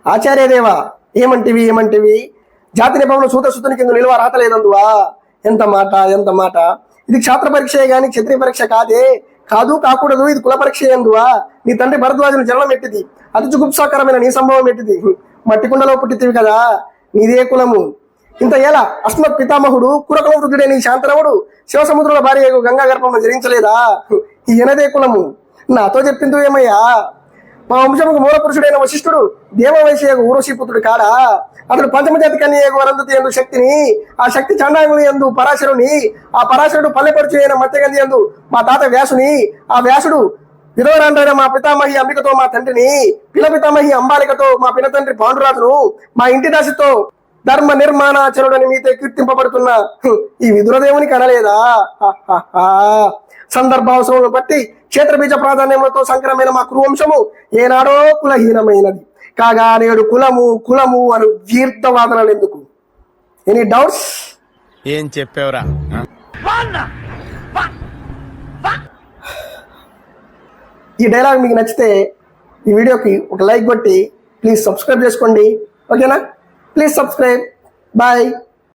ఆచార్యదేవా ఏమంటివి జాతి నిబంధన సూతసుతుని కింద నిలువ రాతలేదందువా. ఎంత మాట. ఇది క్షాత్ర పరీక్షే గాని క్షత్రియ పరీక్ష కాదు కాకూడదు. ఇది కుల పరీక్ష ఎందువా. నీ తండ్రి భరద్వాజుని జన్మం ఎట్టిది, అతి జుగుప్సాకరమైన నీ సంభవం ఎట్టిది. మట్టి కుండలో పుట్టితివి కదా, నీదే కులము. ఇంత ఎలా అస్మత్ పితామహుడు కురకుల వృద్ధుడే నీ శాంతనవుడు శివసముద్రుల భార్య గంగా గర్భం జరించలేదా. ఈయనదే కులము. నాతో చెప్పింది ఏమయ్యా. మా వంశముకు మూల పురుషుడైన వశిష్ఠుడు దేవవైశ్య ఊర్వశీపుత్రుడు కాడా. అతడు పంచమజాతి కన్య వరంధతి ఎందు శక్తిని, ఆ శక్తి చండాంగుని ఎందు పరాశరుని, ఆ పరాశరుడు పల్లెపరుచు అయిన మత్స్యగంధి ఎందు మా తాత వ్యాసుని, ఆ వ్యాసుడు విధవరాండ్రైన మా పితామహి అంబికతో మా తండ్రిని, పిల పితామహి అంబాలికతో మా పినతండ్రి పాండురాజును, మా ఇంటి దాసితో ధర్మ నిర్మాణాచరుడని మీతో కీర్తింపబడుతున్న ఈ విదురదేవుని కనలేదా. సందర్భావసరం బట్టి క్షేత్రబీజ ప్రాధాన్యములతో సంకరమైన మా కురువంశము ఏనాడో కులహీనమైనది కాగా నేడు కులము అను వీర్ధవాదనలు ఎందుకు. Any doubts? ఏం చెప్పావురా. ఈ డైలాగ్ మీకు నచ్చితే ఈ వీడియోకి ఒక లైక్ కొట్టి ప్లీజ్ సబ్స్క్రైబ్ చేసుకోండి. ఓకేనా? Please subscribe. బాయ్.